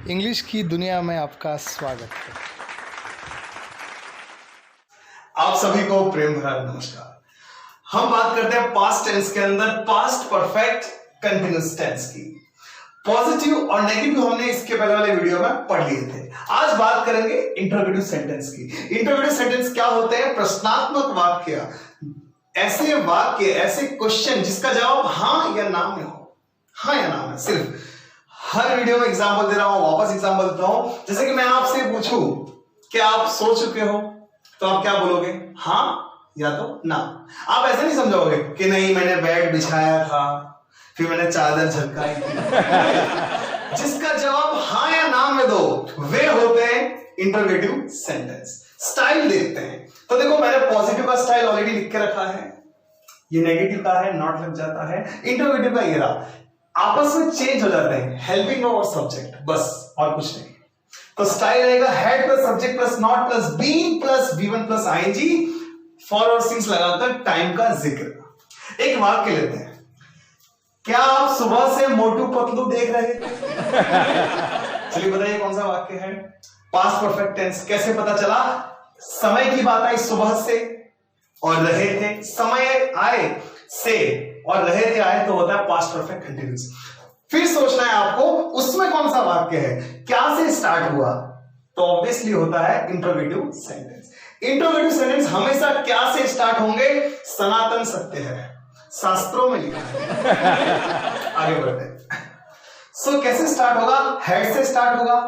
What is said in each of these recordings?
English की दुनिया में आपका स्वागत है। आप सभी को प्रेम भरा नमस्कार। हम बात करते हैं पास्ट टेंस के अंदर पास्ट परफेक्ट कंटिन्यूअस टेंस की। पॉजिटिव और नेगेटिव हमने इसके पहले वाले वीडियो में पढ़ लिए थे। आज बात करेंगे इंटरोगेटिव सेंटेंस की। इंटरोगेटिव सेंटेंस क्या होते हैं? प्रश्नात्मक वाक्य, ऐसे वाक्य, ऐसे क्वेश्चन जिसका जवाब हां या ना में हो। हां या ना में सिर्फ। हर वीडियो में एग्जांपल दे रहा हूं, वापस एग्जांपल देता हूं। जैसे कि मैं आपसे पूछूं कि आप सो चुके हो, तो आप क्या बोलोगे? हां या तो ना। आप ऐसे नहीं समझोगे कि नहीं मैंने बेड बिछाया था, फिर मैंने चादर झटकाई थी। जिसका जवाब हां या ना में दो, वे होते हैं इंटरोगेटिव सेंटेंस। स्टाइल देखते हैं तो देखो, मैंने पॉजिटिव का स्टाइल ऑलरेडी लिख के रखा है, ये नेगेटिव का है, नॉट लग जाता है। इंटरोगेटिव का ये रहा, आपस में चेंज हो जाते हैं, हेल्पिंग और सब्जेक्ट, बस और कुछ नहीं। तो स्टाइल रहेगा had plus subject plus not plus been plus V one plus ING, for और सिंस लगाकर टाइम का जिक्र। एक वाक्य लेते हैं, क्या आप सुबह से मोटू पतलू देख रहे थे? चलिए बताइए कौन सा वाक्य है? Past perfect tense. कैसे पता चला? समय की बात आई सुबह से और रहे थे, समय आए से और रहे थे आए, तो होता है पास्ट परफेक्ट कंटीन्यूअस। फिर सोचना है आपको उसमें कौन सा वाक्य है, क्या से स्टार्ट हुआ, तो ऑब्वियसली होता है इंटरोगेटिव सेंटेंस। इंटरोगेटिव सेंटेंस हमेशा क्या से स्टार्ट होंगे? सनातन सत्य है, शास्त्रों में लिखा है। आगे बढ़ते हैं। सो कैसे स्टार्ट होगा? हेड से स्टार्ट होगा।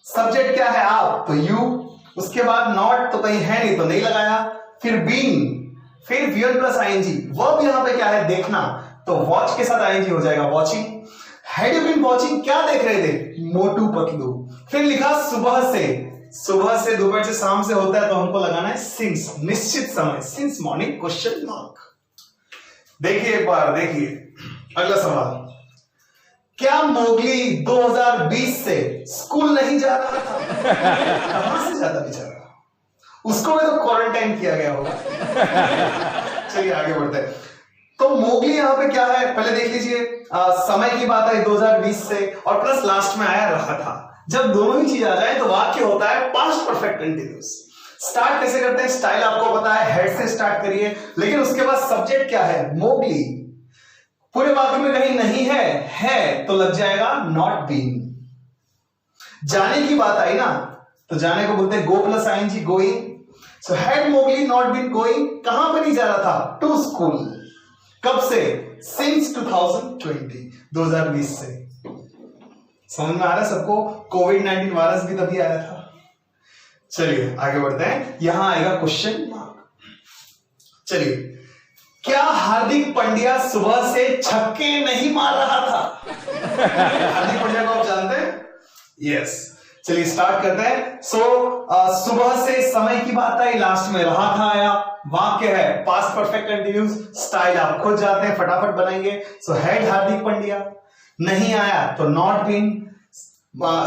सब्जेक्ट क्या है? आप, तो यू। उसके बाद नॉट, तो कहीं है नहीं तो नहीं लगाया। फिर बीइंग, फिर वी1 प्लस आईएनजी। वर्ब यहां पे क्या है? देखना, तो वॉच के साथ आईएनजी हो जाएगा, watching. Had you been watching? क्या देख रहे थे? मोटू पतलू। फिर लिखा सुबह से, सुबह से दोपहर से शाम से होता है, तो हमको लगाना है सिंस, निश्चित समय, सिंस मॉर्निंग, क्वेश्चन मार्क। देखिए एक बार, देखिए अगला सवाल, क्या मोगली 2020 से स्कूल नहीं जा रहा था? कहां से जाता बेचारा, उसको भी तो क्वारंटाइन किया गया होगा। चलिए आगे बढ़ते हैं। तो मोगली यहां पे क्या है? पहले देख लीजिए, समय की बात आई 2020 से और प्लस लास्ट में आया रहा था। जब दोनों ही चीज आ जाए तो वाक्य होता है पास्ट परफेक्ट कंटीन्यूअस। स्टार्ट कैसे करते हैं? स्टाइल आपको पता है, हेड से स्टार्ट करिए, लेकिन उसके बाद सब्जेक्ट क्या है? मोगली। पूरे वाक्य में कहीं नहीं है तो लग जाएगा नॉट बीइंग। जाने की बात आई ना, तो जाने को बोलते हैं go plus ING, going. So had Mowgli not been going, कहां पर नहीं जा रहा था? To school. कब से? सिंस 2020 से। समझ में आ रहा है सबको? कोविड-19 वायरस भी तभी आया था। चलिए आगे बढ़ते हैं, यहां आएगा क्वेश्चन मार्क। चलिए, क्या हार्दिक पांड्या सुबह से छक्के नहीं मार रहा था? हार्दिक पांड्या को आप जानते हैं? यस। चलिए स्टार्ट करते हैं। सुबह से समय की बात आई, लास्ट में रहा था आया, वाक्य है पास्ट परफेक्ट कंटीन्यूअस। स्टाइल आप खुद जाते हैं, फटाफट बनाएंगे। हैड हार्दिक पांड्या, नहीं आया तो नॉट बीन।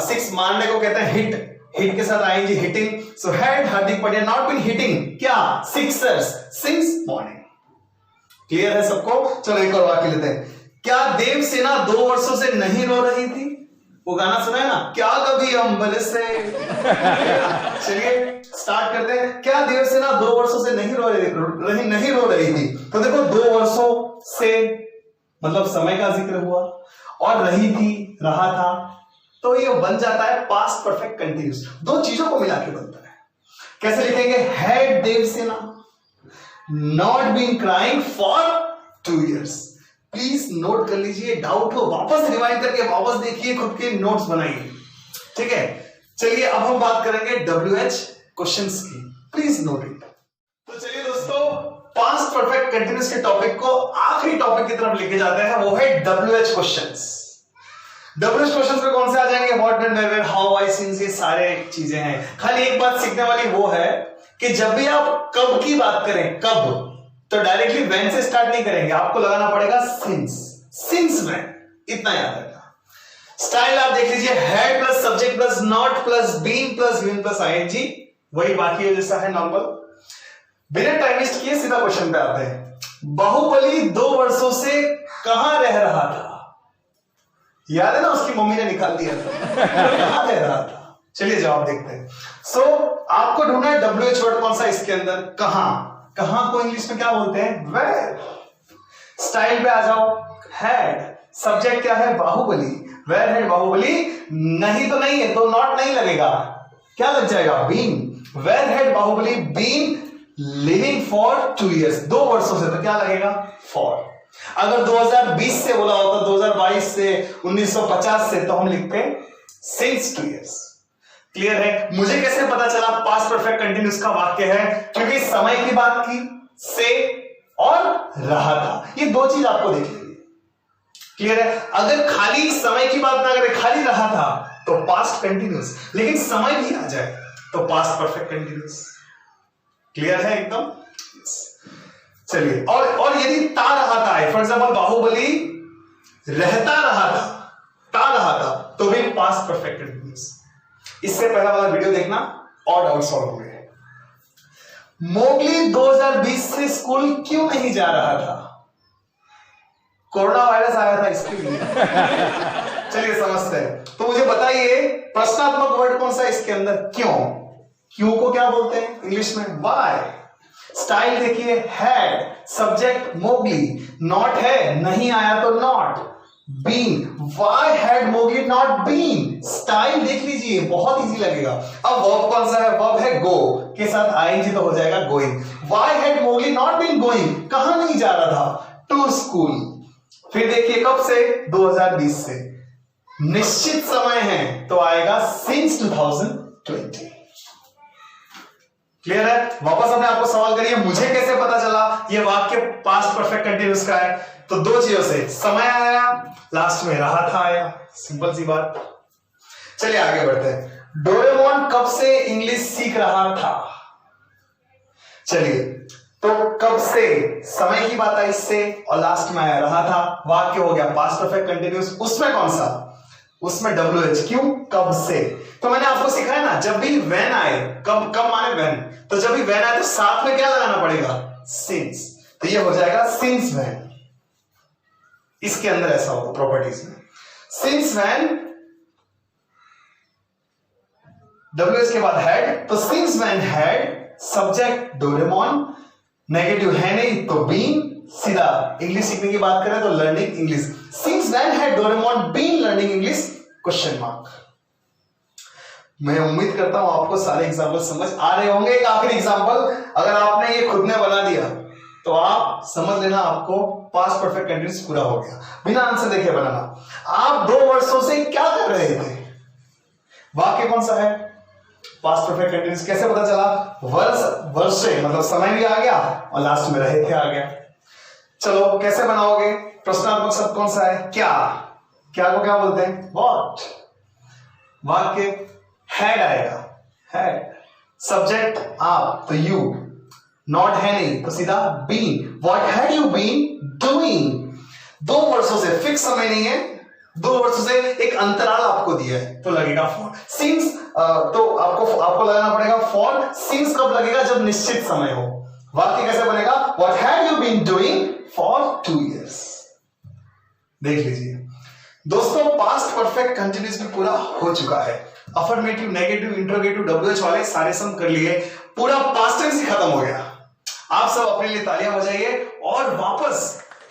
सिक्स मारने को कहते हैं हिट, हिट के साथ आएंगे hitting. So had Hardik Pandya not been hitting क्या? Sixers since morning. क्लियर है सबको? चलो एक और वाक्य लेते हैं, क्या देवसेना 2 वर्षों से नहीं रो रही थी? वो गाना सुना है ना, क्या कभी अंबर से। चलिए स्टार्ट करते हैं, क्या देवसेना 2 वर्षों से नहीं रो रही थी। तो देखो 2 वर्षों से मतलब समय का जिक्र हुआ, और रही थी, रहा था, तो ये बन जाता है पास्ट परफेक्ट कंटीन्यूअस। दो चीजों को मिला के बनता है। कैसे लिखेंगे? Had Devasena not been crying for 2 years। Please note कर लीजिए, डाउट हो वापस रिवाइंड करके वापस देखिए, खुद के नोट्स बनाइए, ठीक है। चलिए अब हम बात करेंगे WH क्वेश्चंस की, प्लीज नोट इट। तो चलिए दोस्तों, पास्ट परफेक्ट कंटीन्यूअस के टॉपिक को आखिरी टॉपिक की तरफ लेके जाते हैं, वो है WH क्वेश्चंस। WH क्वेश्चंस में कौन से आ जाएंगे? What, when, where, how, why, since, ये सारे चीजें हैं। खाली एक बात सीखने वाली वो है कि जब भी आप कब की बात करें, कब, तो डायरेक्टली व्हेन से स्टार्ट नहीं करेंगे, आपको लगाना पड़ेगा सिंस। सिंस व्हेन, इतना याद रखना। स्टाइल आप देख लीजिए, had plus subject plus not plus been plus V one plus ING, वही बाकी जैसा है नॉर्मल। बिना टाइम वेस्ट किए सीधा क्वेश्चन पे आते हैं। बाहुबली 2 वर्षों से कहां रह रहा था? याद है ना, उसकी मम्मी ने निकाल दिया था। कहां रह रहा था? चलिए जवाब देखते हैं। सो आपको ढूंढना है WH वर्ड कौन सा इसके अंदर, कहां। कहां को इंग्लिश में क्या बोलते हैं? वेयर। स्टाइल पे आ जाओ, हैड। सब्जेक्ट क्या है? बाहुबली। वेयर हैड बाहुबली, नहीं तो नहीं है तो नॉट नहीं लगेगा, क्या लग जाएगा? Been. Where had Baahubali been living for 2 years, 2 वर्षों से, तो क्या लगेगा? फॉर। अगर 2020 से बोला होता, 2022 से, 1950 से, तो हम लिखते सिंस 2 years। क्लियर है? मुझे कैसे पता चला पास्ट परफेक्ट कंटिन्यूस का वाक्य है? क्योंकि समय की बात की, से और रहा था, ये 2 चीज आपको देखनी है। क्लियर है? अगर खाली समय की बात ना करें, खाली रहा था, तो पास्ट कंटिन्यूस, लेकिन समय भी आ जाए तो पास्ट परफेक्ट कंटिन्यूस। क्लियर है एकदम? चलिए, और यदि ता रहा था, फॉर एग्जाम्पल बाहुबली रहता रहा था, ता रहा था, तो भी पास्ट परफेक्ट कंटिन्यूस। इससे पहला वाला वीडियो देखना और डाउट सॉल्व हो गए। मोगली 2020 से स्कूल क्यों नहीं जा रहा था? कोरोना वायरस आया था इसके लिए। चलिए समझते हैं। तो मुझे बताइए प्रश्नात्मक वर्ड कौन सा इसके अंदर? क्यों। क्यों को क्या बोलते हैं इंग्लिश में? व्हाई। स्टाइल देखिए, हैड। Subject Mowgli. नॉट है, नहीं आया तो not. Been, why had Mowgli not been. Style देख लीजिए, बहुत इजी लगेगा। अब वर्ब कौन सा है? वर्ब है गो, के साथ आईएनजी तो हो जाएगा going. Why had Mowgli not been going, कहां नहीं जा रहा था? To school. फिर देखिए कब से? 2020 से। निश्चित समय है तो आएगा सिंस 2020। क्लियर है? वापस हमने आपको सवाल करिए, मुझे कैसे पता चला ये वाक्य पास्ट परफेक्ट कंटिन्यूस का है? तो 2 चीजों से, समय आया, लास्ट में रहा था आया, सिंपल सी बात। चलिए आगे बढ़ते हैं। डोरेमोन कब से इंग्लिश सीख रहा था? चलिए, तो कब से, समय की बात आई इससे, और लास्ट में आया रहा था, वाक्य हो गया पास्ट परफेक्ट कंटिन्यूस। उसमें कौन सा? उसमें WH। क्यों? कब से। तो मैंने आपको सिखाया ना, जब भी when आए, कब कब माने when, तो जब भी when आए तो साथ में क्या लगाना पड़ेगा? since। तो ये हो जाएगा since when। इसके अंदर ऐसा होगा प्रॉपर्टीज में, since when, WH के बाद had, तो since when had, subject Doraemon, negative है नहीं तो बीन, सीधा इंग्लिश सीखने की बात करें तो learning English. Since when had Doraemon been learning English? Question mark. मैं उम्मीद करता हूं आपको सारे एग्जांपल समझ आ रहे होंगे। एक आखिरी एग्जांपल, अगर आपने ये खुद ने बना दिया तो आप समझ लेना आपको पास्ट परफेक्ट कंटिन्यूस पूरा हो गया। बिना आंसर देखे बनाना। आप 2 वर्षों से क्या कर रहे थे? वाक्य कौन सा है? Past perfect continuous. कैसे पता चला? वर्ष से, मतलब समय भी आ गया और लास्ट में रहे थे आ गया। चलो कैसे बनाओगे? प्रश्नात्मक शब्द कौन सा है? क्या। क्या को क्या बोलते हैं? व्हाट। वाक्य हैड आएगा, हैड। सब्जेक्ट आप, तो यू। नॉट है नहीं तो सीधा been. What had you been doing? 2 वर्षों से, फिक्स समय नहीं है, 2 वर्षों से एक अंतराल आपको दिया है तो लगेगा फॉर। सिंस तो आपको लगाना पड़ेगा फॉर। सिंस कब लगेगा? जब निश्चित समय हो। वाक्य कैसे बनेगा? What have you been doing for 2 years। देख लीजिए दोस्तों, पास्ट परफेक्ट कंटिन्यूस भी पूरा हो चुका है। अफर्मेटिव, नेगेटिव, इंट्रोगेटिव, WH वाले सारे सम कर लिए, पूरा पास्ट टेंस ही खत्म हो गया। आप सब अपने लिए तालियां बजाइए और वापस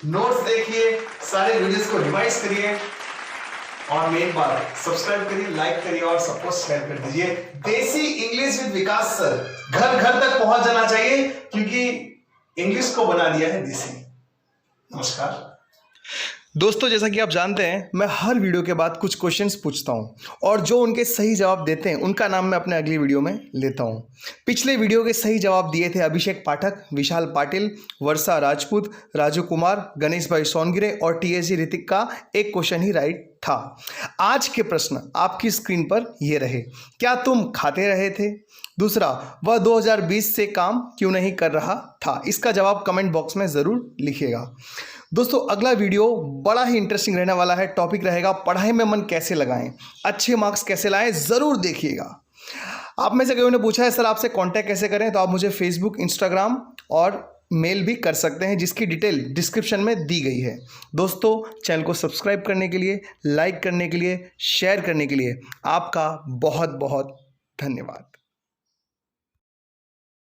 नोट्स देखिए, सारे वीडियोस को रिवाइज करिए और मेन बात, सब्सक्राइब करिए, लाइक करिए और सबको शेयर कर दीजिए। देसी इंग्लिश विद विकास सर घर घर तक पहुंच जाना चाहिए, क्योंकि इंग्लिश को बना दिया है देसी। नमस्कार दोस्तों, जैसा कि आप जानते हैं मैं हर वीडियो के बाद कुछ क्वेश्चंस पूछता हूं और जो उनके सही जवाब देते हैं उनका नाम मैं अपने अगली वीडियो में लेता हूं। पिछले वीडियो के सही जवाब दिए थे अभिषेक पाठक, विशाल पाटिल, वर्षा राजपूत, राजू कुमार, गणेश भाई सोनगिरे और TSG ऋतिक का एक क्वेश्चन ही राइट था। आज के प्रश्न आपकी स्क्रीन पर ये रहे। क्या तुम खाते रहे थे? दूसरा, वह 2020 से काम क्यों नहीं कर रहा था? इसका जवाब कमेंट बॉक्स में ज़रूर लिखिएगा। दोस्तों, अगला वीडियो बड़ा ही इंटरेस्टिंग रहने वाला है। टॉपिक रहेगा पढ़ाई में मन कैसे लगाएं, अच्छे मार्क्स कैसे लाएं, ज़रूर देखिएगा। आप में से कई ने पूछा है सर आपसे कांटेक्ट कैसे करें, तो आप मुझे फेसबुक, इंस्टाग्राम और मेल भी कर सकते हैं, जिसकी डिटेल डिस्क्रिप्शन में दी गई है। दोस्तों, चैनल को सब्सक्राइब करने के लिए, लाइक करने के लिए, शेयर करने के लिए आपका बहुत बहुत धन्यवाद।